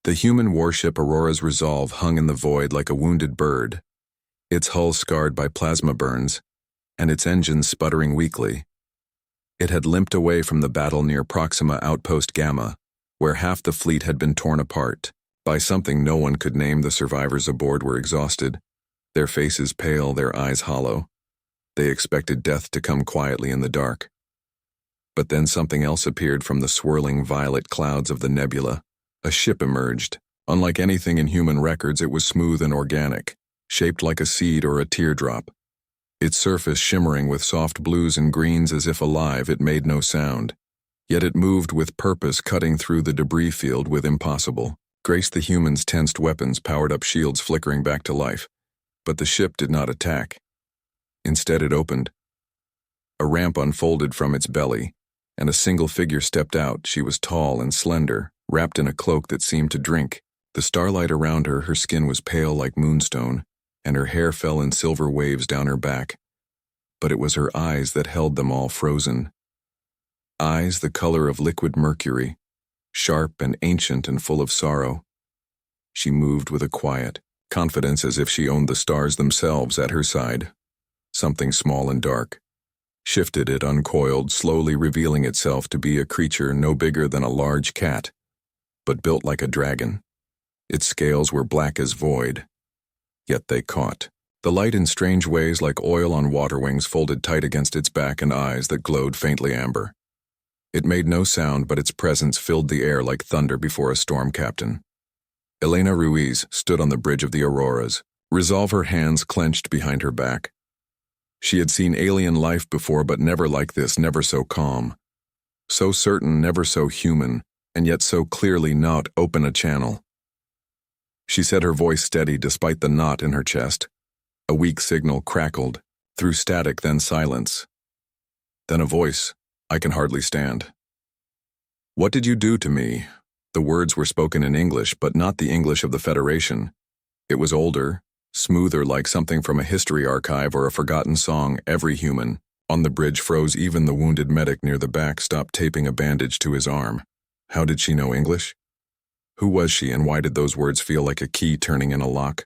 The human warship Aurora's Resolve hung in the void like a wounded bird, its hull scarred by plasma burns, and its engines sputtering weakly. It had limped away from the battle near Proxima Outpost Gamma, where half the fleet had been torn apart by something no one could name. The survivors aboard were exhausted, their faces pale, their eyes hollow. They expected death to come quietly in the dark. But then something else appeared from the swirling violet clouds of the nebula. A ship emerged. Unlike anything in human records, it was smooth and organic, shaped like a seed or a teardrop. Its surface shimmering with soft blues and greens as if alive. It made no sound. Yet it moved with purpose, cutting through the debris field with impossible grace. The humans' tensed weapons, powered up shields flickering back to life. But the ship did not attack. Instead, it opened. A ramp unfolded from its belly, and a single figure stepped out. She was tall and slender, wrapped in a cloak that seemed to drink. The starlight around her, her skin was pale like moonstone, and her hair fell in silver waves down her back. But it was her eyes that held them all frozen. Eyes the color of liquid mercury, sharp and ancient and full of sorrow. She moved with a quiet confidence, as if she owned the stars themselves at her side. Something small and dark shifted. It uncoiled, slowly revealing itself to be a creature no bigger than a large cat, but built like a dragon. Its scales were black as void, yet they caught the light in strange ways, like oil on water wings folded tight against its back, and eyes that glowed faintly amber. It made no sound, but its presence filled the air like thunder before a storm captain. Elena Ruiz stood on the bridge of the Auroras, Resolve, her hands clenched behind her back. She had seen alien life before, but never like this, never so calm. So certain, never so human, and yet so clearly not open a channel. She said, her voice steady despite the knot in her chest. A weak signal crackled, through static, then silence. Then a voice, "I can hardly stand." "What did you do to me?" The words were spoken in English, but not the English of the Federation. It was older, smoother, like something from a history archive or a forgotten song. Every human on the bridge froze. Even the wounded medic near the back stopped taping a bandage to his arm. How did she know English? Who was she, and why did those words feel like a key turning in a lock?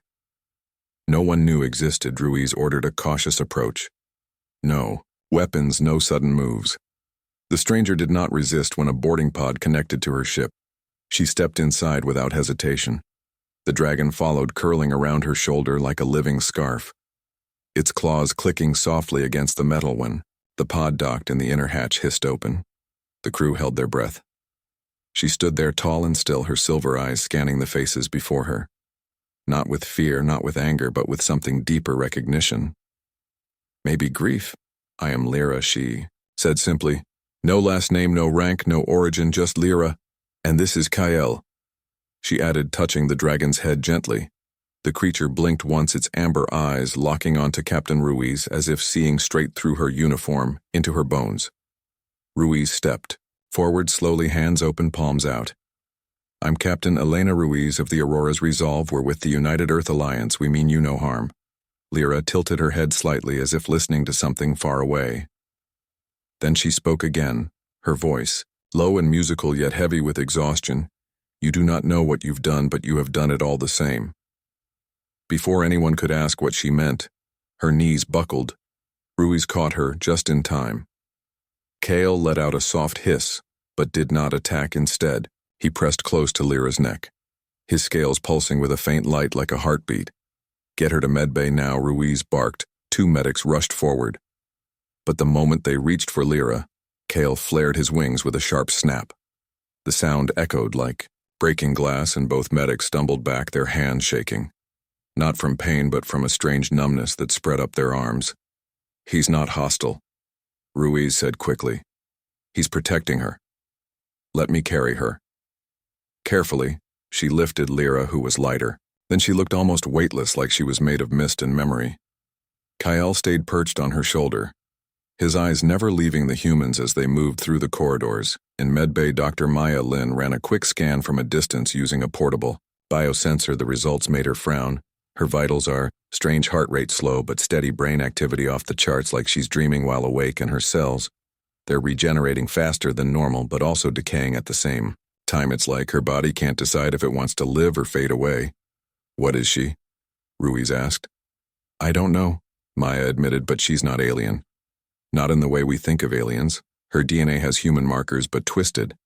No one knew existed. Ruiz ordered a cautious approach. No weapons, no sudden moves. The stranger did not resist when a boarding pod connected to her ship. She stepped inside without hesitation. The dragon followed, curling around her shoulder like a living scarf, its claws clicking softly against the metal when the pod docked and the inner hatch hissed open. The crew held their breath. She stood there, tall and still, her silver eyes scanning the faces before her. Not with fear, not with anger, but with something deeper, recognition. Maybe grief. "I am Lyra," she said simply. "No last name, no rank, no origin, just Lyra. And this is Kael," she added, touching the dragon's head gently. The creature blinked once, its amber eyes locking onto Captain Ruiz, as if seeing straight through her uniform, into her bones. Ruiz stepped forward slowly, hands open, palms out. "I'm Captain Elena Ruiz of the Aurora's Resolve. We're with the United Earth Alliance. We mean you no harm." Lyra tilted her head slightly, as if listening to something far away. Then she spoke again, her voice low and musical, yet heavy with exhaustion. "You do not know what you've done, but you have done it all the same." Before anyone could ask what she meant, her knees buckled. Ruiz caught her just in time. Kael let out a soft hiss, but did not attack. Instead, he pressed close to Lyra's neck, his scales pulsing with a faint light like a heartbeat. "Get her to medbay now," Ruiz barked. Two medics rushed forward. But the moment they reached for Lyra, Kael flared his wings with a sharp snap. The sound echoed like breaking glass, and both medics stumbled back, their hands shaking. Not from pain, but from a strange numbness that spread up their arms. "He's not hostile," Ruiz said quickly. "He's protecting her. Let me carry her." Carefully, she lifted Lyra, who was lighter. Then she looked almost weightless, like she was made of mist and memory. Kael stayed perched on her shoulder, his eyes never leaving the humans as they moved through the corridors. In medbay, Dr. Maya Lin ran a quick scan from a distance using a portable biosensor. The results made her frown. Her vitals are strange, heart rate slow, but steady, brain activity off the charts, like she's dreaming while awake, and her cells, they're regenerating faster than normal, but also decaying at the same Time it's like her body can't decide if it wants to live or fade away. What is she? Ruiz asked. I don't know, Maya admitted, but she's not alien. Not in the way we think of aliens. Her DNA has human markers but twisted,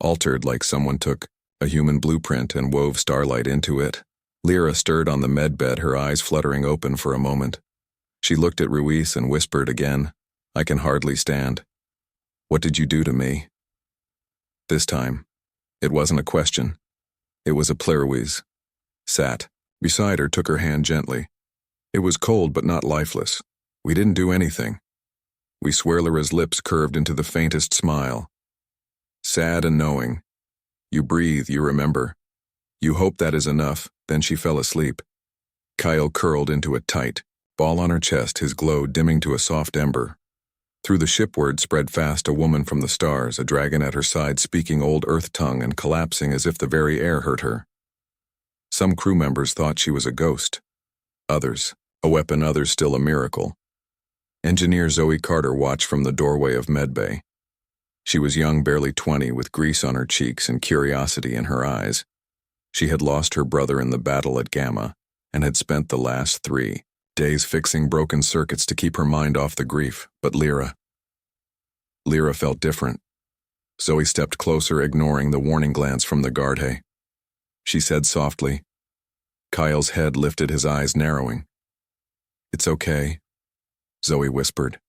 altered like someone took a human blueprint and wove starlight into it. Lyra stirred on the med bed, her eyes fluttering open for a moment. She looked at Ruiz and whispered again, I can hardly stand. What did you do to me? This time, it wasn't a question. It was a Ruiz sat beside her, took her hand gently. It was cold but not lifeless. We didn't do anything. We swear. Lyra's lips curved into the faintest smile. Sad and knowing. You breathe, you remember. You hope that is enough, then she fell asleep. Kyle curled into a tight ball on her chest, his glow dimming to a soft ember. Through the shipward spread fast a woman from the stars, a dragon at her side speaking old earth tongue and collapsing as if the very air hurt her. Some crew members thought she was a ghost. Others, a weapon, others still a miracle. Engineer Zoe Carter watched from the doorway of medbay. She was young, barely 20, with grease on her cheeks and curiosity in her eyes. She had lost her brother in the battle at Gamma and had spent the last 3 days fixing broken circuits to keep her mind off the grief. But Lyra felt different. Zoe stepped closer, ignoring the warning glance from the guard. She said softly. Kyle's head lifted, his eyes narrowing. It's okay, Zoe whispered.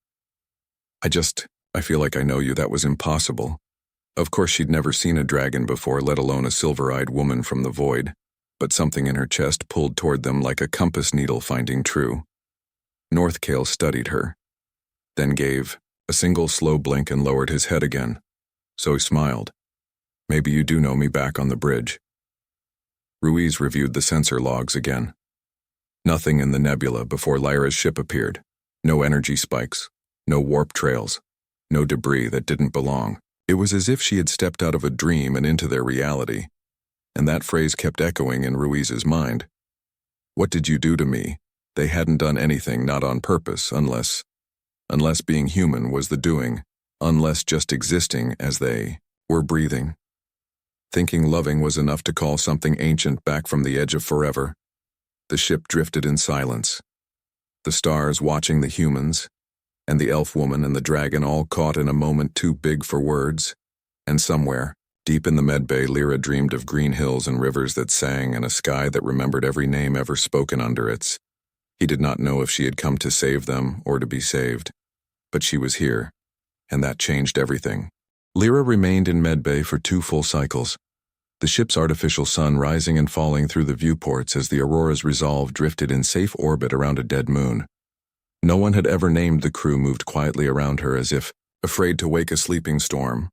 I feel like I know you. That was impossible. Of course, she'd never seen a dragon before, let alone a silver-eyed woman from the void, but something in her chest pulled toward them like a compass needle finding true. Northcale studied her, then gave a single slow blink and lowered his head again. Zoe smiled. Maybe you do know me back on the bridge. Ruiz reviewed the sensor logs again. Nothing in the nebula before Lyra's ship appeared. No energy spikes, no warp trails, no debris that didn't belong. It was as if she had stepped out of a dream and into their reality, and that phrase kept echoing in Ruiz's mind. What did you do to me? They hadn't done anything, not on purpose, unless being human was the doing, unless just existing as they were breathing. Thinking loving was enough to call something ancient back from the edge of forever. The ship drifted in silence. The stars watching the humans, and the elf woman and the dragon all caught in a moment too big for words. And somewhere, deep in the medbay, Lyra dreamed of green hills and rivers that sang and a sky that remembered every name ever spoken under its. He did not know if she had come to save them or to be saved. But she was here, and that changed everything. Lyra remained in medbay for 2 full cycles, the ship's artificial sun rising and falling through the viewports as the Aurora's resolve drifted in safe orbit around a dead moon. No one had ever named the crew, moved quietly around her as if afraid to wake a sleeping storm.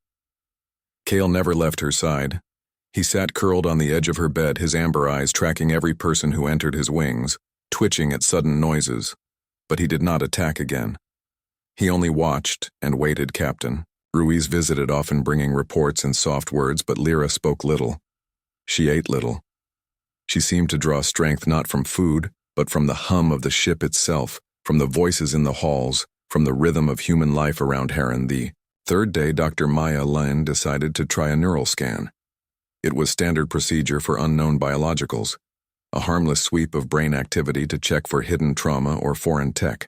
Kale never left her side. He sat curled on the edge of her bed, his amber eyes tracking every person who entered his wings, twitching at sudden noises. But he did not attack again. He only watched and waited. Captain Ruiz visited, often bringing reports and soft words, but Lyra spoke little. She ate little. She seemed to draw strength not from food, but from the hum of the ship itself, from the voices in the halls, from the rhythm of human life around Heron. The 3rd day, Dr. Maya Lin decided to try a neural scan. It was standard procedure for unknown biologicals, a harmless sweep of brain activity to check for hidden trauma or foreign tech.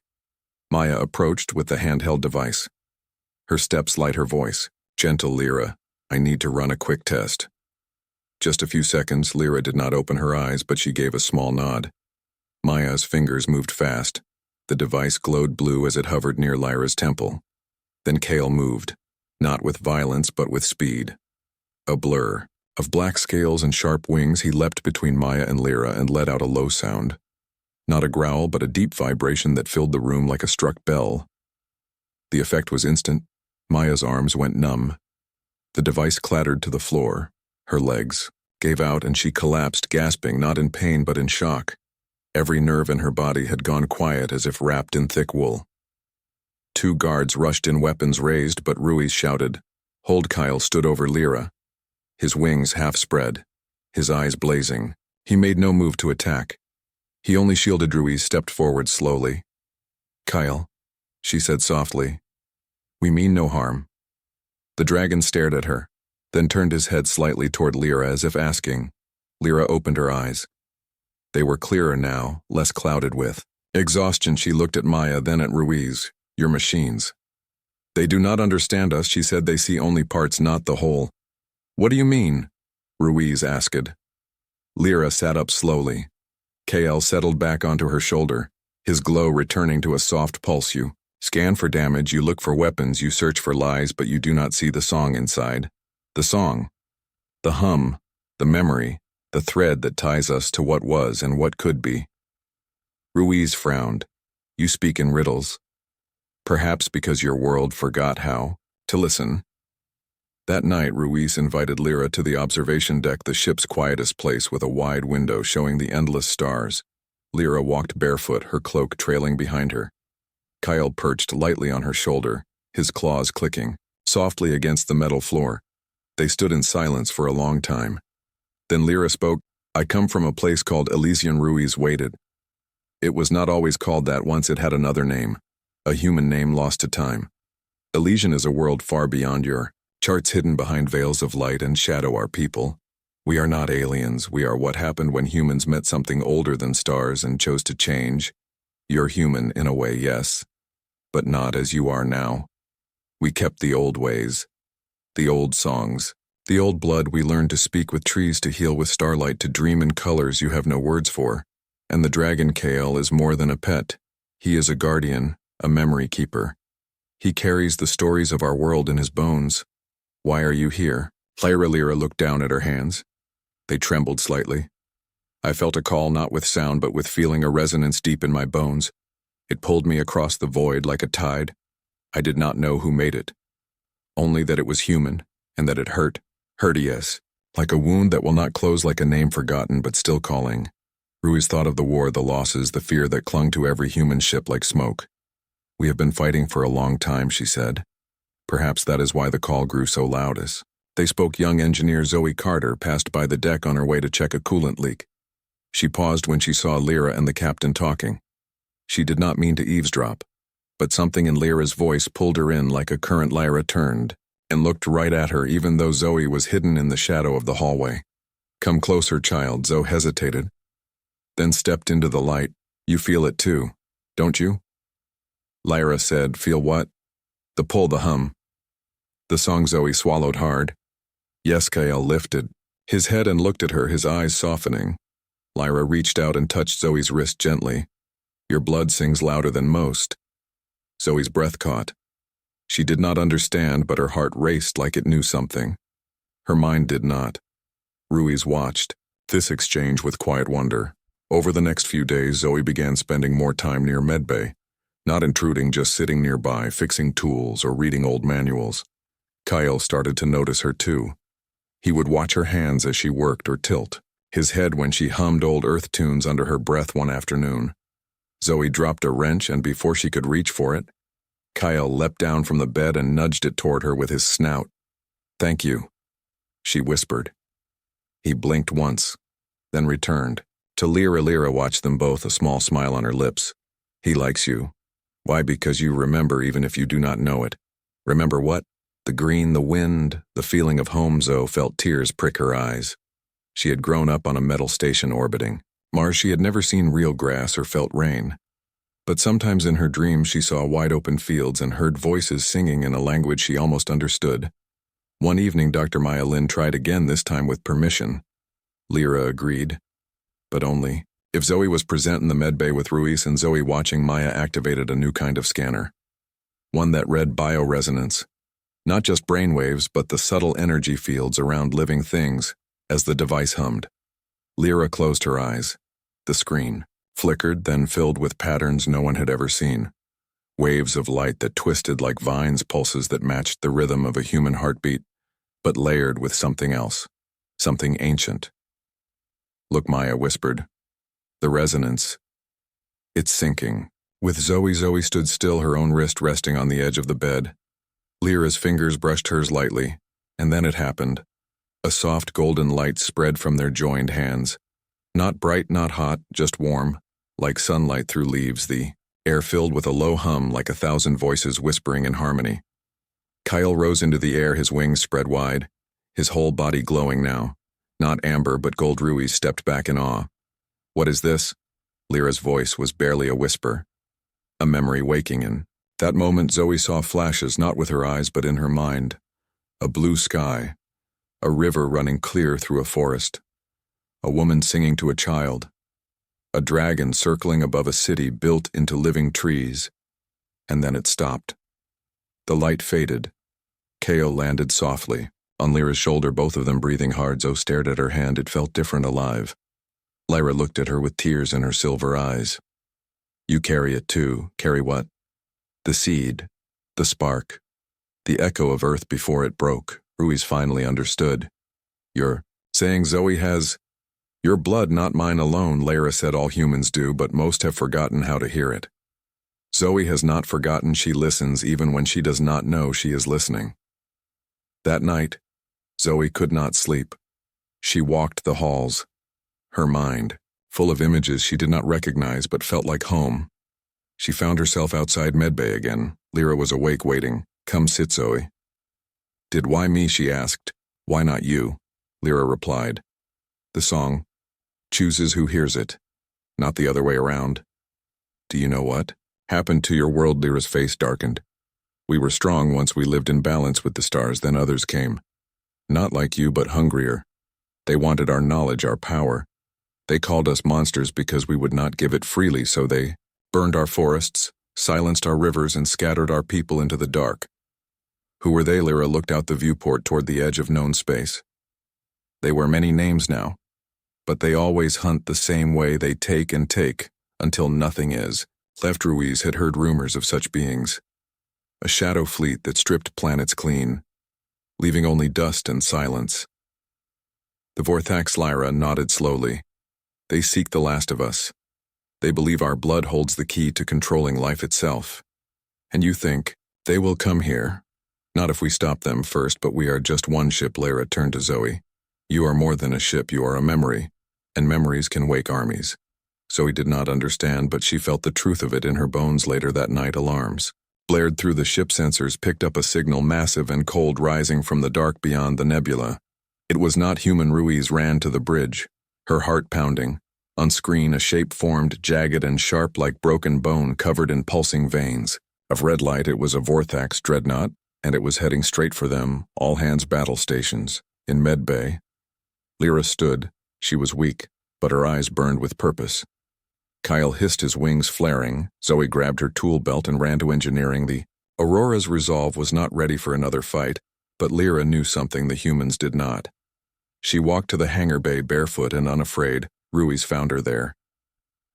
Maya approached with the handheld device. Her steps light, her voice. Gentle, Lyra, I need to run a quick test. Just a few seconds. Lyra did not open her eyes, but she gave a small nod. Maya's fingers moved fast. The device glowed blue as it hovered near Lyra's temple. Then Kale moved, not with violence but with speed. A blur of black scales and sharp wings, he leapt between Maya and Lyra and let out a low sound. Not a growl, but a deep vibration that filled the room like a struck bell. The effect was instant. Maya's arms went numb. The device clattered to the floor. Her legs gave out and she collapsed, gasping, not in pain but in shock. Every nerve in her body had gone quiet, as if wrapped in thick wool. 2 guards rushed in, weapons raised, but Ruiz shouted. Hold. Kyle stood over Lyra, his wings half spread, his eyes blazing. He made no move to attack. He only shielded. Ruiz stepped forward slowly. Kyle, she said softly, we mean no harm. The dragon stared at her. then turned his head slightly toward Lyra as if asking. Lyra opened her eyes. They were clearer now, less clouded with exhaustion. She looked at Maya, then at Ruiz. Your machines. They do not understand us, she said. They see only parts, not the whole. What do you mean? Ruiz asked. Lyra sat up slowly. KL settled back onto her shoulder, his glow returning to a soft pulse. You scan for damage, you look for weapons, you search for lies, but you do not see the song inside. The song. The hum. The memory. The thread that ties us to what was and what could be. Ruiz frowned. You speak in riddles. Perhaps because your world forgot how to listen. That night, Ruiz invited Lyra to the observation deck, the ship's quietest place with a wide window showing the endless stars. Lyra walked barefoot, her cloak trailing behind her. Kyle perched lightly on her shoulder, his claws clicking softly against the metal floor. They stood in silence for a long time. Then Lyra spoke. I come from a place called Elysian. Ruiz waited. It was not always called that. Once it had another name, a human name lost to time. Elysian is a world far beyond your charts, hidden behind veils of light and shadow. Our people. We are not aliens. We are what happened when humans met something older than stars and chose to change. You're human in a way, yes, but not as you are now. We kept the old ways, the old songs, the old blood. We learned to speak with trees, to heal with starlight, to dream in colors you have no words for. And the dragon KL is more than a pet. He is a guardian, a memory keeper. He carries the stories of our world in his bones. Why are you here? Lyra looked down at her hands. They trembled slightly. I felt a call, not with sound but with feeling, a resonance deep in my bones. It pulled me across the void like a tide. I did not know who made it. Only that it was human, and that it hurt. Hurt, yes. Like a wound that will not close, like a name forgotten but still calling. Ruiz thought of the war, the losses, the fear that clung to every human ship like smoke. We have been fighting for a long time, she said. Perhaps that is why the call grew so loud. As they spoke, young engineer Zoe Carter passed by the deck on her way to check a coolant leak. She paused when she saw Lyra and the captain talking. She did not mean to eavesdrop, but something in Lyra's voice pulled her in like a current. Lyra turned and looked right at her, even though Zoe was hidden in the shadow of the hallway. Come closer, child. Zoe hesitated, then stepped into the light. You feel it too, don't you? Lyra said. Feel what? The pull, the hum. The song. Zoe swallowed hard. Yes. Kyle lifted his head and looked at her, his eyes softening. Lyra reached out and touched Zoe's wrist gently. Your blood sings louder than most. Zoe's breath caught. She did not understand, but her heart raced like it knew something. Her mind did not. Ruiz watched this exchange with quiet wonder. Over the next few days, Zoe began spending more time near medbay, not intruding, just sitting nearby, fixing tools or reading old manuals. Kyle started to notice her too. He would watch her hands as she worked or tilt his head when she hummed old earth tunes under her breath. One afternoon, Zoe dropped a wrench, and before she could reach for it, Kyle leapt down from the bed and nudged it toward her with his snout. Thank you, she whispered. He blinked once, then returned. To Lyra. Lyra watched them both, a small smile on her lips. He likes you. Why? Because you remember, even if you do not know it. Remember what? The green, the wind, the feeling of home. Zoe felt tears prick her eyes. She had grown up on a metal station orbiting Mars. She had never seen real grass or felt rain. But sometimes in her dreams she saw wide-open fields and heard voices singing in a language she almost understood. One evening Dr. Maya Lin tried again, this time with permission. Lyra agreed, but only if Zoe was present in the medbay with Ruiz and Zoe watching. Maya activated a new kind of scanner, one that read bioresonance, not just brainwaves but the subtle energy fields around living things. As the device hummed, Lyra closed her eyes. The screen flickered, then filled with patterns no one had ever seen. Waves of light that twisted like vines, pulses that matched the rhythm of a human heartbeat, but layered with something else, something ancient. Look, Maya whispered. The resonance. It's sinking. With Zoe stood still, her own wrist resting on the edge of the bed. Lyra's fingers brushed hers lightly, and then it happened. A soft golden light spread from their joined hands. Not bright, not hot, just warm, like sunlight through leaves, the air filled with a low hum like 1,000 voices whispering in harmony. Kyle rose into the air, his wings spread wide, his whole body glowing now. Not amber, but gold. Ruiz stepped back in awe. "What is this?" Lyra's voice was barely a whisper. A memory waking in that moment. Zoe saw flashes not with her eyes but in her mind. A blue sky, a river running clear through a forest, a woman singing to a child, a dragon circling above a city built into living trees. And then it stopped. The light faded. Kale landed softly on Lyra's shoulder, both of them breathing hard. Zoe stared at her hand. It felt different, alive. Lyra looked at her with tears in her silver eyes. "You carry it too." "Carry what?" "The seed, the spark, the echo of Earth before it broke." Ruiz finally understood. "You're saying Zoe has your blood, not mine alone," Lyra said. "All humans do, but most have forgotten how to hear it." "Zoe has not forgotten. She listens even when she does not know she is listening." That night, Zoe could not sleep. She walked the halls, her mind full of images she did not recognize but felt like home. She found herself outside medbay again. Lyra was awake, waiting. "Come sit, Zoe." Why me?" she asked. "Why not you?" Lyra replied. "The song chooses who hears it, not the other way around." "Do you know what happened to your world?" Lyra's face darkened. "We were strong once we lived in balance with the stars, then others came. Not like you, but hungrier. They wanted our knowledge, our power. They called us monsters because we would not give it freely, so they burned our forests, silenced our rivers, and scattered our people into the dark." "Who were they?" Lyra looked out the viewport toward the edge of known space. "They wear many names now, but they always hunt the same way. They take and take until nothing is left." Ruiz had heard rumors of such beings. A shadow fleet that stripped planets clean, leaving only dust and silence. The Vorthax. Lyra nodded slowly. "They seek the last of us. They believe our blood holds the key to controlling life itself. And you think they will come here? Not if we stop them first, but we are just one ship." Lyra turned to Zoe. "You are more than a ship, you are a memory, and memories can wake armies." Zoe did not understand, but she felt the truth of it in her bones. Later that night, alarms blared through the ship. Sensors picked up a signal, massive and cold, rising from the dark beyond the nebula. It was not human. Ruiz ran to the bridge, her heart pounding. On screen, a shape formed, jagged and sharp like broken bone, covered in pulsing veins of red light. It was a Vorthax dreadnought, and it was heading straight for them. All hands battle stations in medbay. Lyra stood. She was weak, but her eyes burned with purpose. Kyle hissed, his wings flaring. Zoe grabbed her tool belt and ran to engineering. The Aurora's resolve was not ready for another fight, but Lyra knew something the humans did not. She walked to the hangar bay barefoot and unafraid. Ruiz found her there.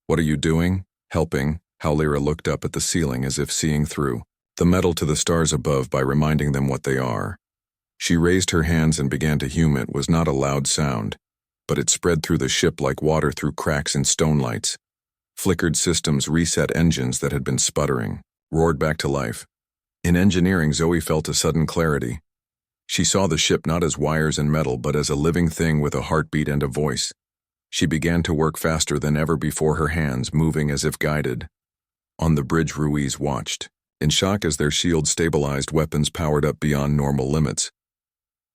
"What are you doing?" "Helping." How Lyra looked up at the ceiling as if seeing through the metal to the stars above by reminding them what they are. She raised her hands and began to hum. It was not a loud sound, but it spread through the ship like water through cracks in stone lights. Flickered systems reset engines that had been sputtering, roared back to life. In engineering, Zoe felt a sudden clarity. She saw the ship not as wires and metal, but as a living thing with a heartbeat and a voice. She began to work faster than ever before, her hands moving as if guided. On the bridge, Ruiz watched, in shock as their shield stabilized, weapons powered up beyond normal limits.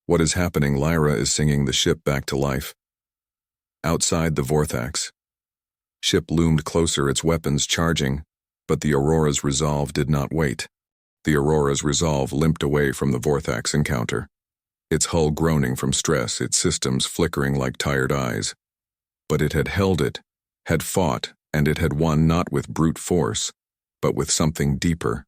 "What is happening?" Lyra is singing the ship back to life. Outside the Vorthax. Ship loomed closer, its weapons charging, but the Aurora's resolve did not wait. The Aurora's resolve limped away from the Vorthax encounter, its hull groaning from stress, its systems flickering like tired eyes. But it had held it, had fought, and it had won not with brute force, but with something deeper.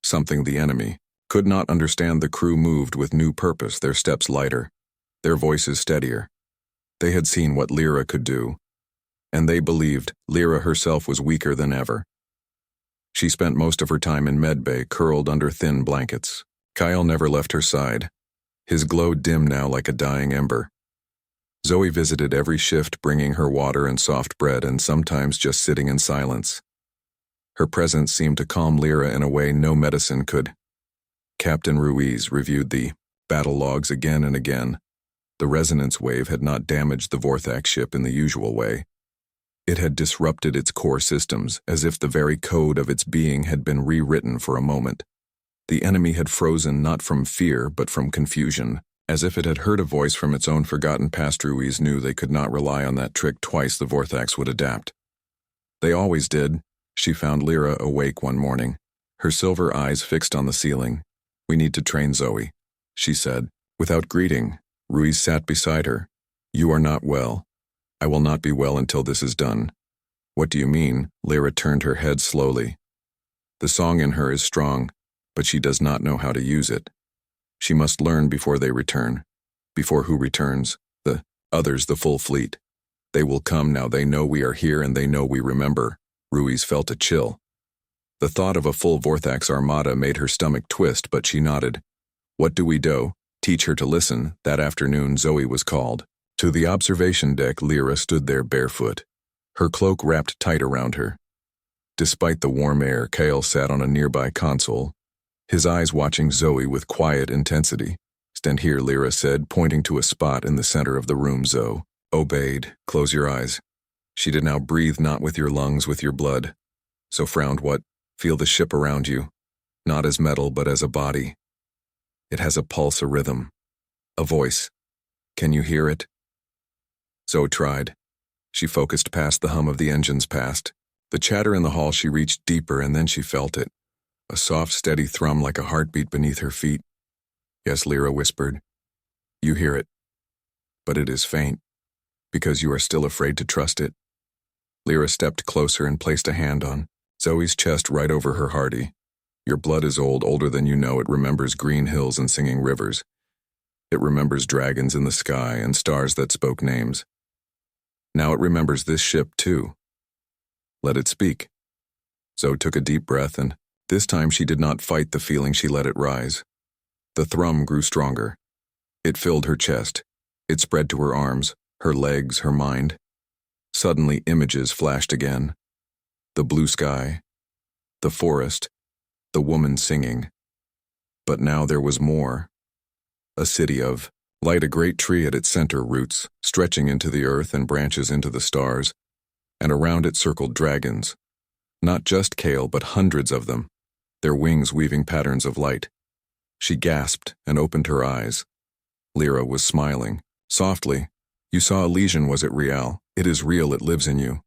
Something the enemy could not understand. The crew moved with new purpose, their steps lighter, their voices steadier. They had seen what Lyra could do, and they believed Lyra herself was weaker than ever. She spent most of her time in medbay, curled under thin blankets. Kyle never left her side, his glow dim now like a dying ember. Zoe visited every shift, bringing her water and soft bread, and sometimes just sitting in silence. Her presence seemed to calm Lyra in a way no medicine could. Captain Ruiz reviewed the battle logs again and again. The resonance wave had not damaged the Vorthax ship in the usual way. It had disrupted its core systems, as if the very code of its being had been rewritten for a moment. The enemy had frozen not from fear but from confusion, As if it had heard a voice from its own forgotten past, Ruiz knew they could not rely on that trick twice. The Vorthax would adapt. They always did. She found Lyra awake one morning, her silver eyes fixed on the ceiling. "We need to train Zoe," she said. Without greeting, Ruiz sat beside her. "You are not well. I will not be well until this is done." "What do you mean?" Lyra turned her head slowly. The song in her is strong, but she does not know how to use it. She must learn before they return. Before who returns? The others, the full fleet. They will come now. They know we are here and they know we remember. Ruiz felt a chill. The thought of a full Vorthax armada made her stomach twist, but she nodded. "What do we do?" "Teach her to listen." That afternoon, Zoe was called. To the observation deck, Lyra stood there barefoot, her cloak wrapped tight around her. Despite the warm air, Kale sat on a nearby console, his eyes watching Zoe with quiet intensity. "Stand here," Lyra said, pointing to a spot in the center of the room. Zoe obeyed. "Close your eyes." She did now. "Breathe not with your lungs, with your blood." So frowned. "What?" "Feel the ship around you, not as metal but as a body. It has a pulse, a rhythm, a voice. Can you hear it?" Zoe tried. She focused past the hum of the engines, past the chatter in the hall. She reached deeper and then she felt it. A soft, steady thrum like a heartbeat beneath her feet. "Yes," Lyra whispered. "You hear it. But it is faint, because you are still afraid to trust it." Lyra stepped closer and placed a hand on Zoe's chest right over her hearty. "Your blood is old, older than you know. It remembers green hills and singing rivers. It remembers dragons in the sky and stars that spoke names. Now it remembers this ship too. Let it speak." Zoe took a deep breath, and this time she did not fight the feeling. She let it rise. The thrum grew stronger. It filled her chest. It spread to her arms, her legs, her mind. Suddenly images flashed again. The blue sky, the forest, the woman singing. But now there was more. A city of light, a great tree at its center, roots stretching into the earth and branches into the stars, and around it circled dragons. Not just Kale, but hundreds of them, their wings weaving patterns of light. She gasped and opened her eyes. Lyra was smiling, softly. "You saw a lesion, was it real? It is real, it lives in you."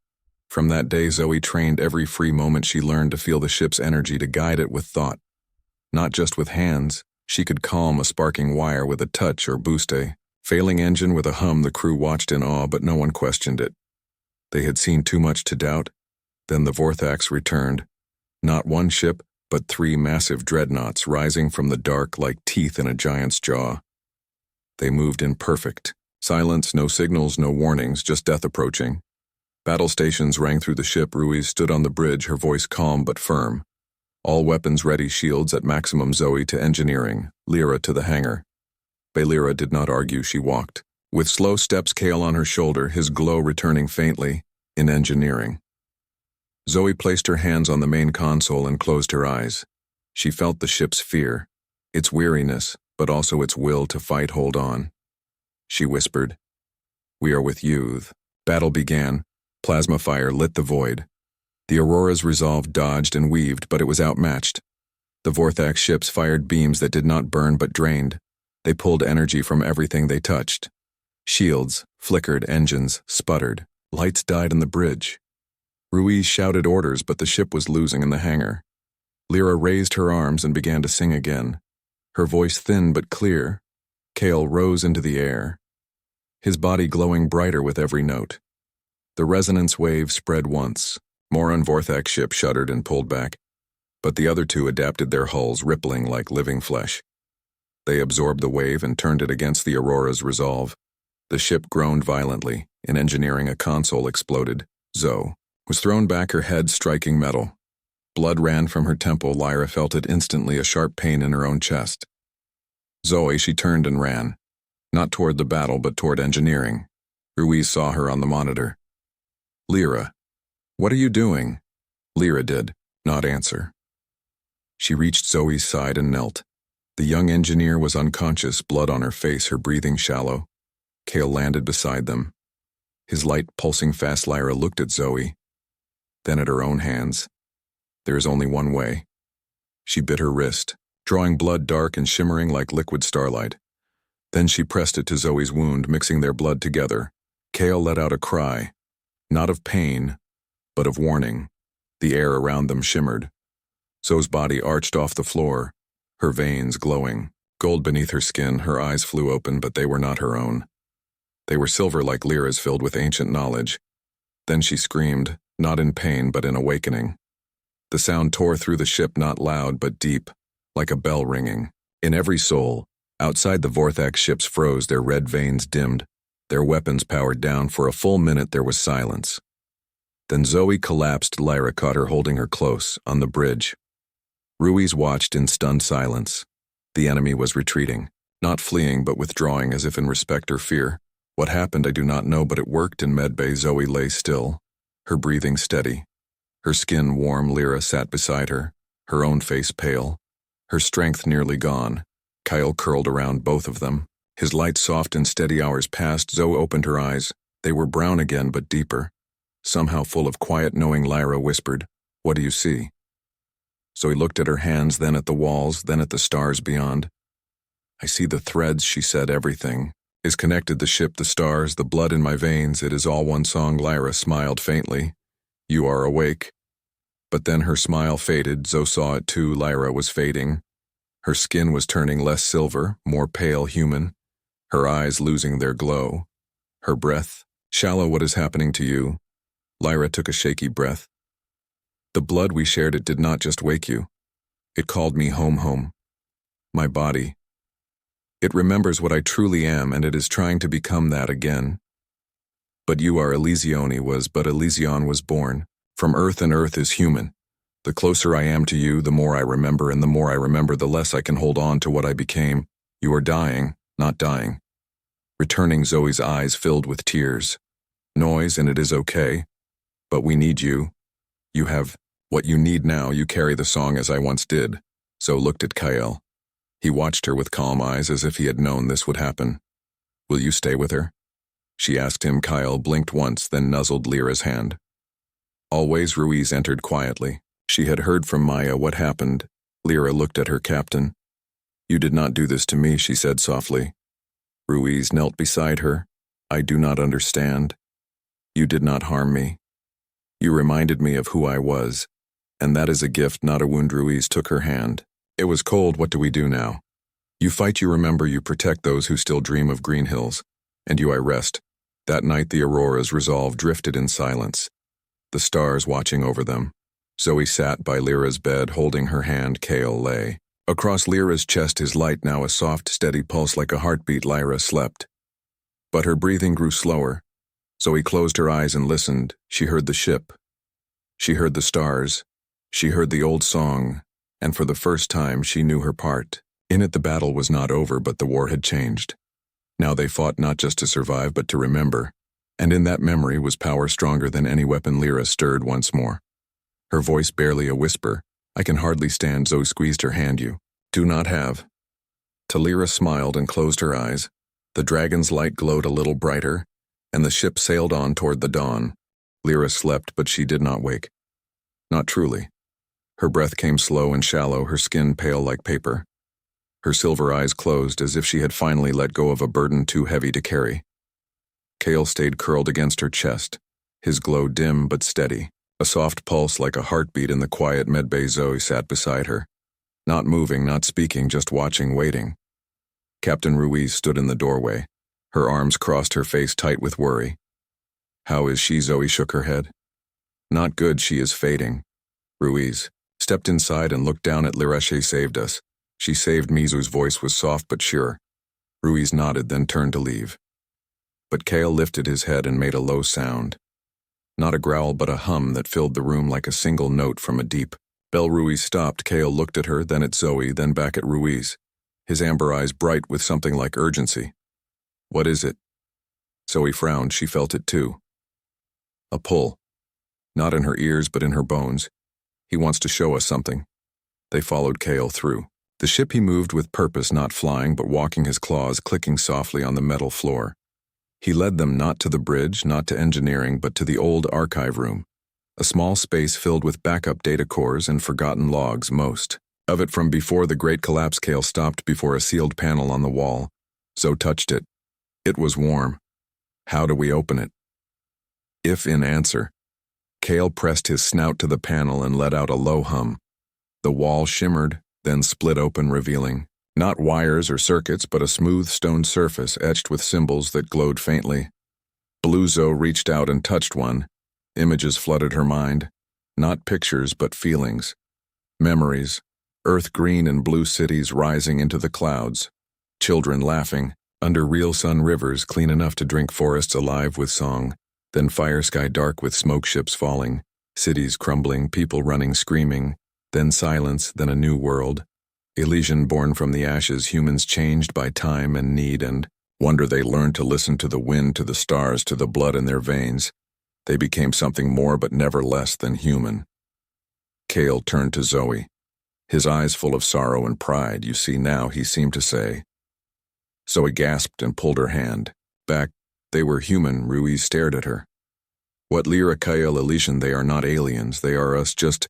From that day, Zoe trained every free moment. She learned to feel the ship's energy, to guide it with thought. Not just with hands. She could calm a sparking wire with a touch or boost a failing engine with a hum. The crew watched in awe, but no one questioned it. They had seen too much to doubt. Then the Vorthax returned. Not one ship, but 3 massive dreadnoughts rising from the dark like teeth in a giant's jaw. They moved in perfect silence, no signals, no warnings, just death approaching. Battle stations rang through the ship. Ruiz stood on the bridge, her voice calm but firm. "All weapons ready, shields at maximum." Zoe to engineering, Lyra to the hangar. Lyra did not argue. She walked. With slow steps, Kale on her shoulder, his glow returning faintly, in engineering. Zoe placed her hands on the main console and closed her eyes. She felt the ship's fear, its weariness, but also its will to fight, hold on. She whispered, "We are with you." Battle began. Plasma fire lit the void. The Aurora's resolve dodged and weaved, but it was outmatched. The Vorthax ships fired beams that did not burn but drained. They pulled energy from everything they touched. Shields flickered, engines sputtered, lights died on the bridge. Ruiz shouted orders, but the ship was losing in the hangar. Lyra raised her arms and began to sing again, her voice thin but clear. Kale rose into the air, his body glowing brighter with every note. The resonance wave spread once. More on Vorthax ship shuddered and pulled back, but the other 2 adapted, their hulls rippling like living flesh. They absorbed the wave and turned it against the Aurora's resolve. The ship groaned violently. In engineering, a console exploded. Zoe was thrown back, her head striking metal. Blood ran from her temple. Lyra felt it instantly, a sharp pain in her own chest. Zoe, she turned and ran. Not toward the battle, but toward engineering. Ruiz saw her on the monitor. "Lyra, what are you doing?" Lyra did not answer. She reached Zoe's side and knelt. The young engineer was unconscious, blood on her face, her breathing shallow. Kale landed beside them. His light pulsing fast. Lyra looked at Zoe, then at her own hands. "There is only one way." She bit her wrist, drawing blood dark and shimmering like liquid starlight. Then she pressed it to Zoe's wound, mixing their blood together. Kale let out a cry, not of pain, but of warning. The air around them shimmered. Zoe's body arched off the floor, her veins glowing. Gold beneath her skin, her eyes flew open, but they were not her own. They were silver like Lyra's, filled with ancient knowledge. Then she screamed, not in pain but in awakening. The sound tore through the ship, not loud but deep, like a bell ringing. In every soul, outside the Vorthax ships froze, their red veins dimmed, their weapons powered down. For a full minute there was silence. Then Zoe collapsed. Lyra caught her, holding her close, on the bridge. Ruiz watched in stunned silence. The enemy was retreating, not fleeing but withdrawing, as if in respect or fear. What happened I do not know, but it worked. In medbay Zoe lay still, her breathing steady, her skin warm. Lyra sat beside her, her own face pale, her strength nearly gone. Kyle curled around both of them, his light soft and steady. Hours passed. Zoe opened her eyes. They were brown again, but deeper, somehow full of quiet knowing. Lyra whispered, "What do you see?" Zoe looked at her hands, then at the walls, then at the stars beyond. "I see the threads," she said. "Everything is connected, the ship, the stars, the blood in my veins. It is all one song." Lyra smiled faintly. "You are awake." But then her smile faded. Zoe saw it too. Lyra was fading. Her skin was turning less silver, more pale, human. Her eyes losing their glow. Her breath shallow. "What is happening to you?" Lyra took a shaky breath. "The blood we shared, it did not just wake you. It called me home. My body. It remembers what I truly am, and it is trying to become that again. But you are Elysione was, but Elysion was born from earth, and earth is human. The closer I am to you, the more I remember, and the more I remember, the less I can hold on to what I became. You are dying, not dying." Returning, Zoe's eyes filled with tears. "Noise, and it is okay. But we need you. You have what you need now. You carry the song as I once did." Zoe looked at Kyle. He watched her with calm eyes, as if he had known this would happen. "Will you stay with her?" she asked him. Kyle blinked once, then nuzzled Lyra's hand. "Always." Ruiz entered quietly. She had heard from Maya what happened. Lyra looked at her captain. "You did not do this to me," she said softly. Ruiz knelt beside her. "I do not understand. You did not harm me. You reminded me of who I was, and that is a gift, not a wound." Ruiz took her hand. "It was cold. What do we do now? You fight, you remember, you protect those who still dream of green hills, and you I rest." That night the Aurora's resolve drifted in silence, the stars watching over them. Zoe sat by Lyra's bed, holding her hand. Kale lay across Lyra's chest, his light now a soft, steady pulse like a heartbeat. Lyra slept, but her breathing grew slower. Zoe closed her eyes and listened. She heard the ship. She heard the stars. She heard the old song, and for the first time she knew her part. In it the battle was not over, but the war had changed. Now they fought not just to survive, but to remember, and in that memory was power stronger than any weapon. Lyra stirred once more, her voice barely a whisper. "I can hardly stand." Zoe squeezed her hand. "You do not have." Lyra smiled and closed her eyes. The dragon's light glowed a little brighter, and the ship sailed on toward the dawn. Lyra slept, but she did not wake. Not truly. Her breath came slow and shallow, her skin pale like paper. Her silver eyes closed, as if she had finally let go of a burden too heavy to carry. Kale stayed curled against her chest, his glow dim but steady, a soft pulse like a heartbeat in the quiet medbay. Zoe sat beside her, not moving, not speaking, just watching, waiting. Captain Ruiz stood in the doorway, her arms crossed, her face tight with worry. "How is she?" Zoe shook her head. "Not good. She is fading." Ruiz stepped inside and looked down at Lyra. "She saved us. She saved me." Zoe's voice was soft but sure. Ruiz nodded, then turned to leave. But Kale lifted his head and made a low sound. Not a growl, but a hum that filled the room like a single note from a deep bell. Ruiz stopped. Kale looked at her, then at Zoe, then back at Ruiz, his amber eyes bright with something like urgency. "What is it?" Zoe frowned. She felt it too. A pull. Not in her ears, but in her bones. "He wants to show us something." They followed Kale through the ship. He moved with purpose, not flying, but walking, his claws clicking softly on the metal floor. He led them not to the bridge, not to engineering, but to the old archive room, a small space filled with backup data cores and forgotten logs, most of it from before the Great Collapse. Kale stopped before a sealed panel on the wall. Zoe touched it. It was warm. How do we open it? If in answer. Kale pressed his snout to the panel and let out a low hum. The wall shimmered, then split open, revealing not wires or circuits, but a smooth stone surface etched with symbols that glowed faintly. Blue Zoe reached out and touched one. Images flooded her mind. Not pictures, but feelings. Memories. Earth green and blue cities rising into the clouds. Children laughing. Under real sun rivers clean enough to drink forests alive with song. Then fire sky dark with smoke ships falling. Cities crumbling, people running, screaming. Then silence, then a new world. Elysian born from the ashes, humans changed by time and need and wonder. They learned to listen to the wind, to the stars, to the blood in their veins. They became something more but never less than human. Kale turned to Zoe, his eyes full of sorrow and pride. You see now, he seemed to say. Zoe gasped and pulled her hand back. They were human. Ruiz stared at her. What Lyra, Kale, Elysian, they are not aliens. They are us, just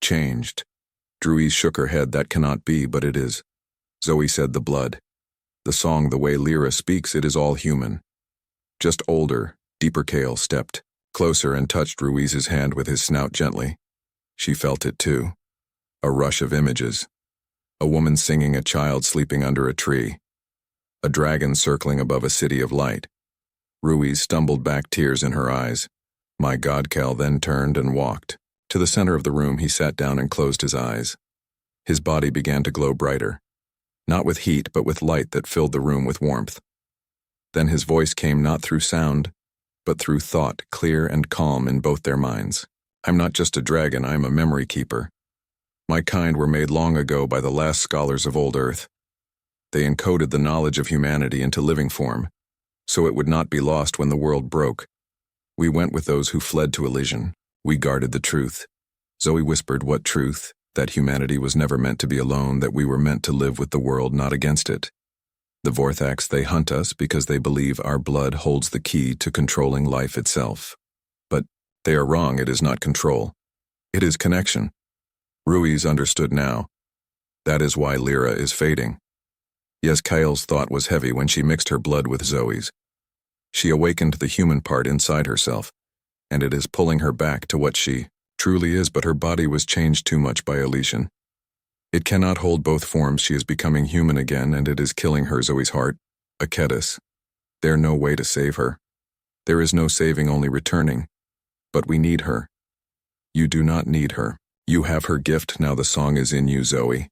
changed. Ruiz shook her head. That cannot be, but it is. Zoe said, the blood. The song, the way Lyra speaks, it is all human. Just older, deeper. Kale stepped closer and touched Ruiz's hand with his snout gently. She felt it too. A rush of images. A woman singing, a child sleeping under a tree. A dragon circling above a city of light. Ruiz stumbled back, tears in her eyes. My God. Kale then turned and walked. To the center of the room, he sat down and closed his eyes. His body began to glow brighter. Not with heat, but with light that filled the room with warmth. Then his voice came not through sound, but through thought, clear and calm in both their minds. I'm not just a dragon, I'm a memory keeper. My kind were made long ago by the last scholars of old Earth. They encoded the knowledge of humanity into living form, so it would not be lost when the world broke. We went with those who fled to Elysian. We guarded the truth. Zoe whispered, what truth? That humanity was never meant to be alone, that we were meant to live with the world, not against it. The Vorthax, they hunt us because they believe our blood holds the key to controlling life itself. But they are wrong. It is not control. It is connection. Ruiz understood now. That is why Lyra is fading. Yes, Kale's thought was heavy when she mixed her blood with Zoe's. She awakened the human part inside herself, and it is pulling her back to what she truly is, but her body was changed too much by Elysian. It cannot hold both forms. She is becoming human again, and it is killing her. Zoe's heart. Aketis. There's no way to save her. There is no saving, only returning. But we need her. You do not need her. You have her gift. Now the song is in you, Zoe.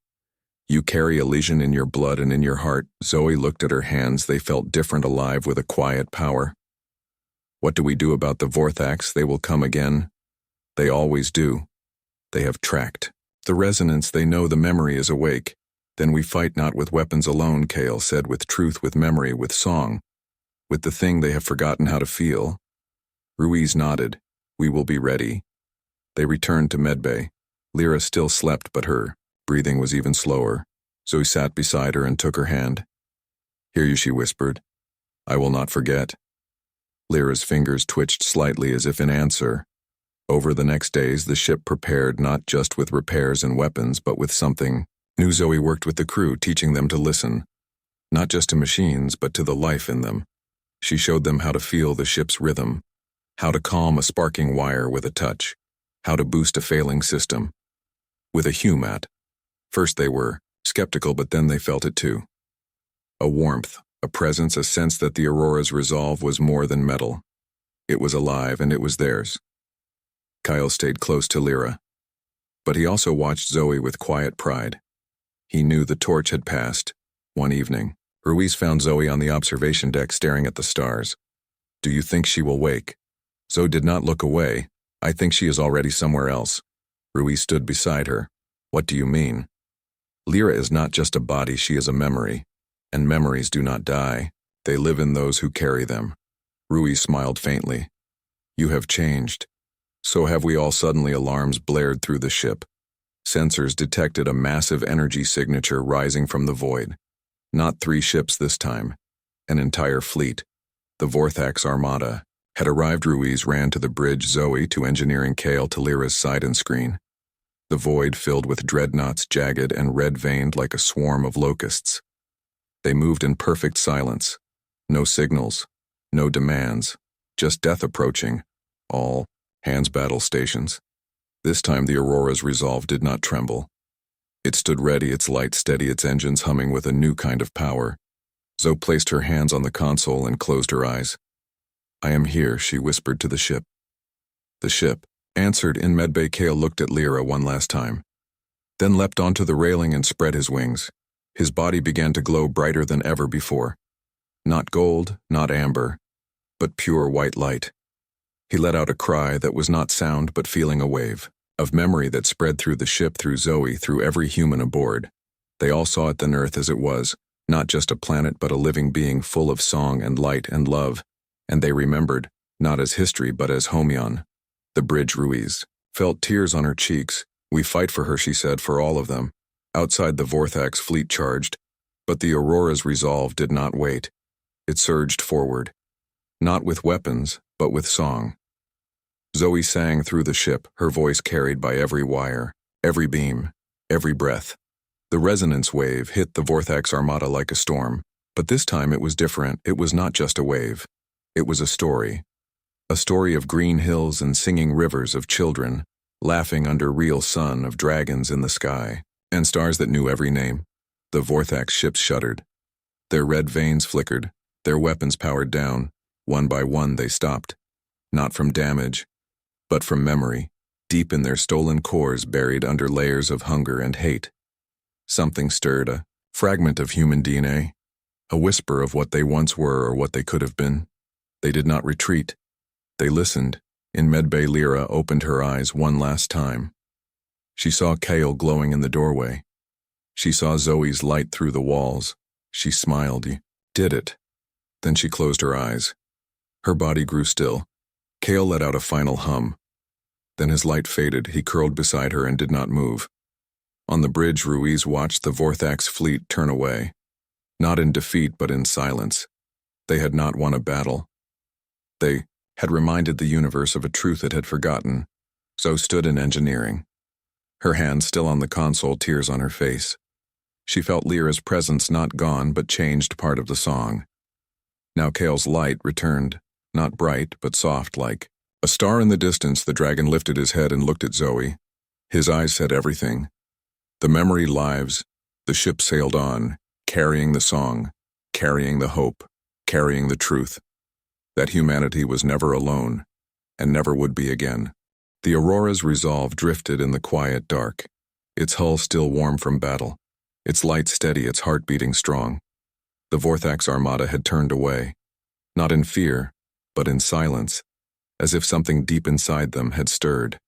You carry Elysian in your blood and in your heart. Zoe looked at her hands. They felt different, alive with a quiet power. What do we do about the Vorthax? They will come again. They always do. They have tracked the resonance. They know the memory is awake. Then we fight not with weapons alone, Kale said, with truth, with memory, with song, with the thing they have forgotten how to feel. Ruiz nodded. We will be ready. They returned to Medbay. Lyra still slept, but her breathing was even slower. Zoe sat beside her and took her hand. Hear you, she whispered. I will not forget. Lyra's fingers twitched slightly as if in answer. Over the next days, the ship prepared not just with repairs and weapons, but with something new. Zoe worked with the crew, teaching them to listen, not just to machines, but to the life in them. She showed them how to feel the ship's rhythm, how to calm a sparking wire with a touch, how to boost a failing system with a humat. First they were skeptical, but then they felt it too. A warmth, a presence, a sense that the Aurora's resolve was more than metal. It was alive, and it was theirs. Kyle stayed close to Lyra, but he also watched Zoe with quiet pride. He knew the torch had passed. One evening, Ruiz found Zoe on the observation deck staring at the stars. Do you think she will wake? Zoe did not look away. I think she is already somewhere else. Ruiz stood beside her. What do you mean? Lyra is not just a body, she is a memory. And memories do not die. They live in those who carry them. Ruiz smiled faintly. You have changed. So have we all. Suddenly alarms blared through the ship. Sensors detected a massive energy signature rising from the void. Not 3 ships this time. An entire fleet. The Vorthax Armada had arrived. Ruiz ran to the bridge, Zoe to engineering, Kale to Lyra's side and screen. The void filled with dreadnoughts, jagged and red-veined like a swarm of locusts. They moved in perfect silence. No signals, no demands, just death approaching. All hands battle stations. This time the Aurora's resolve did not tremble. It stood ready, its light steady, its engines humming with a new kind of power. Zoe placed her hands on the console and closed her eyes. "I am here," she whispered to the ship. The ship answered in medbay. Kale looked at Lyra one last time, then leapt onto the railing and spread his wings. His body began to glow brighter than ever before. Not gold, not amber, but pure white light. He let out a cry that was not sound but feeling, a wave of memory that spread through the ship, through Zoe, through every human aboard. They all saw it then Earth as it was, not just a planet but a living being full of song and light and love, and they remembered, not as history but as Homion. The bridge Ruiz felt tears on her cheeks. "We fight for her," she said, "for all of them." Outside the Vorthax fleet charged, but the Aurora's resolve did not wait. It surged forward, not with weapons, but with song. Zoe sang through the ship, her voice carried by every wire, every beam, every breath. The resonance wave hit the Vorthax armada like a storm, but this time it was different. It was not just a wave. It was a story of green hills and singing rivers, of children laughing under real sun, of dragons in the sky, and stars that knew every name. The Vorthax ships shuddered. Their red veins flickered, their weapons powered down. One by one they stopped, not from damage, but from memory, deep in their stolen cores, buried under layers of hunger and hate. Something stirred, a fragment of human DNA, a whisper of what they once were or what they could have been. They did not retreat. They listened. In medbay, Lyra opened her eyes one last time. She saw Kale glowing in the doorway. She saw Zoe's light through the walls. She smiled. "You did it." Then she closed her eyes. Her body grew still. Kale let out a final hum. Then his light faded. He curled beside her and did not move. On the bridge, Ruiz watched the Vorthax fleet turn away. Not in defeat, but in silence. They had not won a battle. They had reminded the universe of a truth it had forgotten. So stood in engineering. Her hands still on the console, tears on her face. She felt Lyra's presence, not gone, but changed part of the song. Now Kale's light returned, not bright, but soft, like a star in the distance. The dragon lifted his head and looked at Zoe. His eyes said everything. The memory lives. The ship sailed on, carrying the song, carrying the hope, carrying the truth. That humanity was never alone, and never would be again. The Aurora's resolve drifted in the quiet dark, its hull still warm from battle, its light steady, its heart beating strong. The Vorthax armada had turned away, not in fear, but in silence, as if something deep inside them had stirred,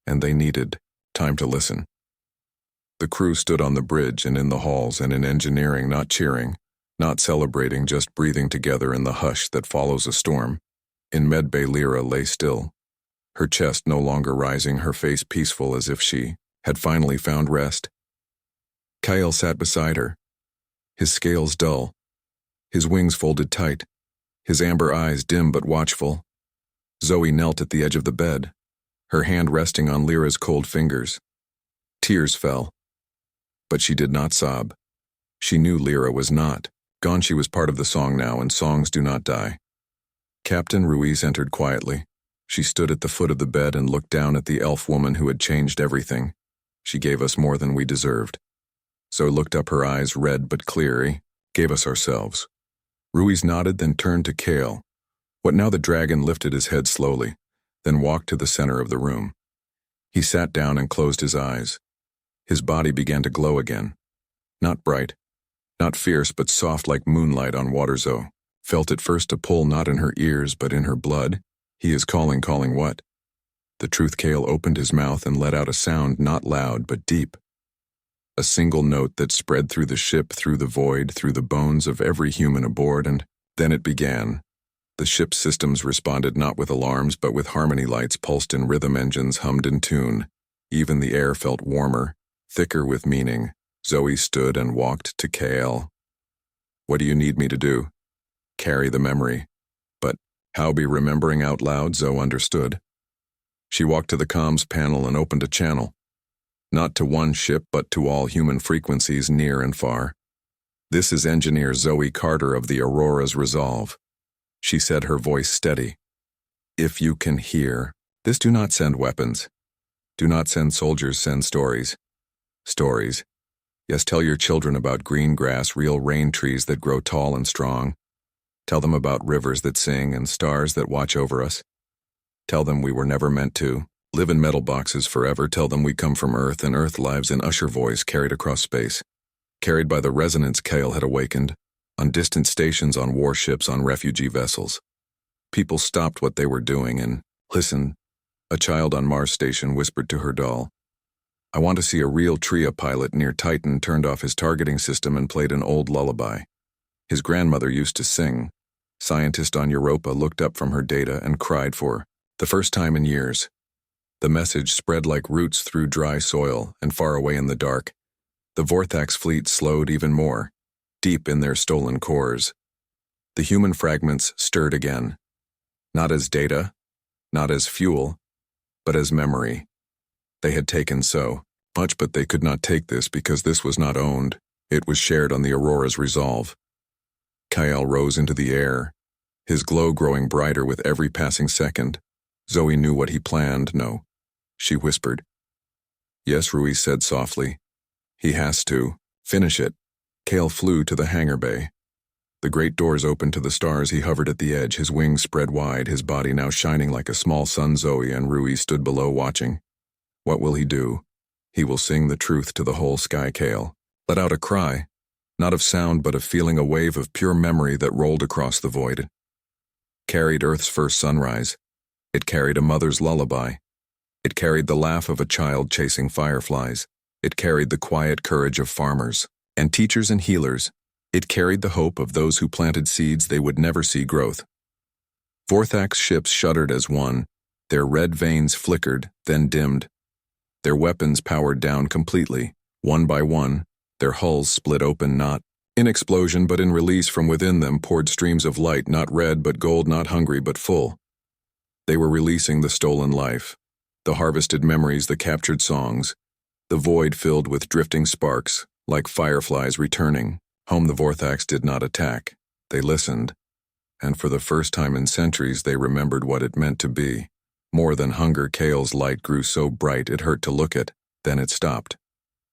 and they needed time to listen. The crew stood on the bridge and in the halls and in engineering, not cheering, not celebrating, just breathing together in the hush that follows a storm. In medbay, Lyra lay still, her chest no longer rising, her face peaceful as if she had finally found rest. Kyle sat beside her, his scales dull, his wings folded tight, his amber eyes dim but watchful. Zoe knelt at the edge of the bed, her hand resting on Lyra's cold fingers. Tears fell, but she did not sob. She knew Lyra was not gone. She was part of the song now, and songs do not die. Captain Ruiz entered quietly. She stood at the foot of the bed and looked down at the elf woman who had changed everything. She gave us more than we deserved. Zoe looked up, her eyes red but clear. Gave us ourselves. Ruiz nodded, then turned to Kale. What now? The dragon lifted his head slowly, then walked to the center of the room. He sat down and closed his eyes. His body began to glow again. Not bright, not fierce, but soft like moonlight on water. Zoe felt it first, a pull not in her ears but in her blood. He is calling. Calling what? The truth. Kale opened his mouth and let out a sound, not loud but deep. A single note that spread through the ship, through the void, through the bones of every human aboard, and then it began. The ship's systems responded not with alarms but with harmony. Lights pulsed in rhythm, engines hummed in tune. Even the air felt warmer, thicker with meaning. Zoe stood and walked to Kale. What do you need me to do? Carry the memory. But how be remembering out loud? Zoe understood. She walked to the comms panel and opened a channel. Not to one ship, but to all human frequencies near and far. "This is Engineer Zoe Carter of the Aurora's Resolve," she said, her voice steady. "If you can hear, this, do not send weapons. Do not send soldiers, send stories. Stories. Yes, tell your children about green grass, real rain trees that grow tall and strong. Tell them about rivers that sing and stars that watch over us. Tell them we were never meant to live in metal boxes forever. Tell them we come from Earth, and Earth lives in usher voice carried across space, carried by the resonance Kale had awakened, on distant stations, on warships, on refugee vessels. People stopped what they were doing and listened. A child on Mars station whispered to her doll, "I want to see a real Tria pilot." Near Titan turned off his targeting system and played an old lullaby. His grandmother used to sing. Scientist on Europa looked up from her data and cried for the first time in years. The message spread like roots through dry soil, and far away in the dark, the Vorthax fleet slowed even more, deep in their stolen cores. The human fragments stirred again, not as data, not as fuel, but as memory. They had taken so much, but they could not take this because this was not owned. It was shared on the Aurora's Resolve. Kyle rose into the air, his glow growing brighter with every passing second. Zoe knew what he planned. "No," she whispered. "Yes," Ruiz said softly. "He has to finish it." Kale flew to the hangar bay. The great doors opened to the stars. He hovered at the edge, his wings spread wide, his body now shining like a small sun. Zoe and Ruiz stood below watching. What will he do? He will sing the truth to the whole sky. Kale let out a cry, not of sound but of feeling, a wave of pure memory that rolled across the void. Carried Earth's first sunrise. It carried a mother's lullaby. It carried the laugh of a child chasing fireflies. It carried the quiet courage of farmers and teachers and healers. It carried the hope of those who planted seeds they would never see growth. Vorthax ships shuddered as one. Their red veins flickered, then dimmed. Their weapons powered down completely. One by one, their hulls split open, not in explosion but in release. From within them poured streams of light, not red but gold, not hungry but full. They were releasing the stolen life, the harvested memories, the captured songs. The void filled with drifting sparks, like fireflies returning. Home. The Vorthax did not attack. They listened. And for the first time in centuries, they remembered what it meant to be. More than hunger. Kale's light grew so bright it hurt to look at. Then it stopped.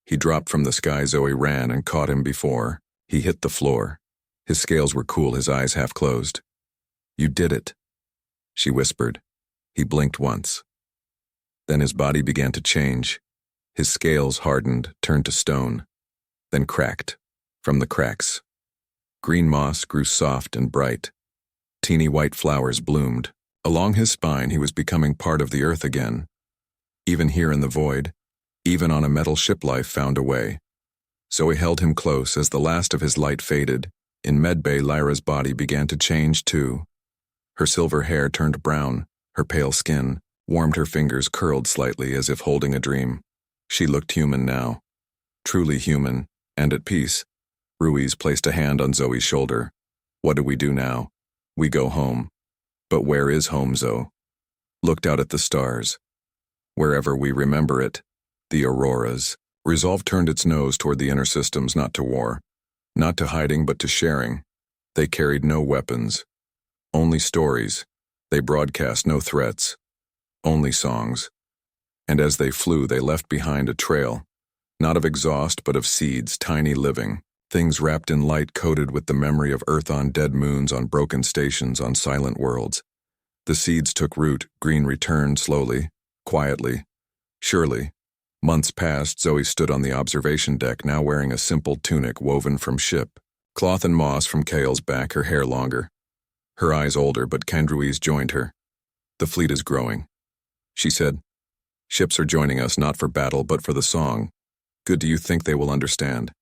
He dropped from the sky. Zoe ran and caught him before he hit the floor. His scales were cool, his eyes half closed. "You did it," she whispered. He blinked once. Then his body began to change. His scales hardened, turned to stone, then cracked. From the cracks, green moss grew soft and bright. Teeny white flowers bloomed. Along his spine, he was becoming part of the earth again. Even here in the void, even on a metal ship, life found a way. Zoe held him close as the last of his light faded. In medbay, Lyra's body began to change too. Her silver hair turned brown, her pale skin warmed, her fingers curled slightly as if holding a dream. She looked human now, truly human, and at peace. Ruiz placed a hand on Zoe's shoulder. "What do we do now?" "We go home." "But where is home?" Zoe looked out at the stars. "Wherever we remember it." The Aurora's Resolve turned its nose toward the inner systems, not to war, not to hiding but to sharing. They carried no weapons, only stories. They broadcast no threats, only songs. And as they flew, they left behind a trail, not of exhaust but of seeds, tiny living things wrapped in light, coated with the memory of Earth, on dead moons, on broken stations, on silent worlds. The seeds took root. Green returned slowly, quietly, surely. Months passed. Zoe stood on the observation deck, now wearing a simple tunic woven from ship cloth and moss. From Kale's back, her hair longer, her eyes older, but Ruiz joined her. "The fleet is growing," she said. "Ships are joining us, not for battle but for the song. Good. Do you think they will understand?"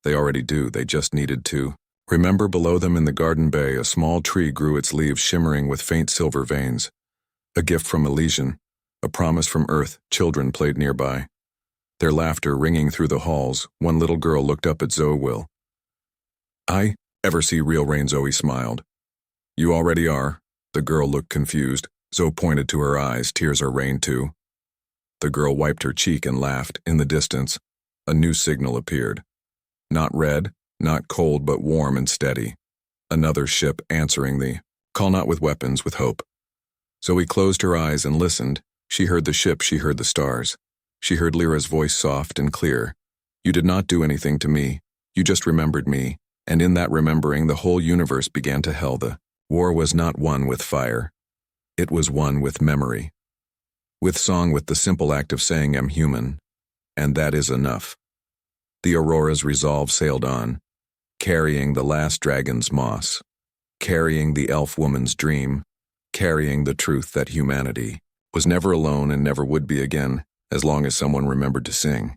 "They already do. They just needed to remember." Below them in the garden bay, a small tree grew, its leaves shimmering with faint silver veins. A gift from Elysian, a promise from Earth. Children played nearby, their laughter ringing through the halls. One little girl looked up at Zoe. "Will I ever see real rain?" Zoe smiled. "You already are." The girl looked confused. Zoe pointed to her eyes. "Tears are rain too." The girl wiped her cheek and laughed. In the distance, a new signal appeared. Not red, not cold but warm and steady. Another ship answering the call, not with weapons, with hope. Zoe closed her eyes and listened. She heard the ship, she heard the stars. She heard Lyra's voice soft and clear. You did not do anything to me. You just remembered me. And in that remembering, the whole universe began to hell. The war was not won with fire. It was won with memory. With song, with the simple act of saying, I'm human. And that is enough. The Aurora's resolve sailed on, carrying the last dragon's moss, carrying the elf woman's dream, carrying the truth that humanity was never alone and never would be again, as long as someone remembered to sing.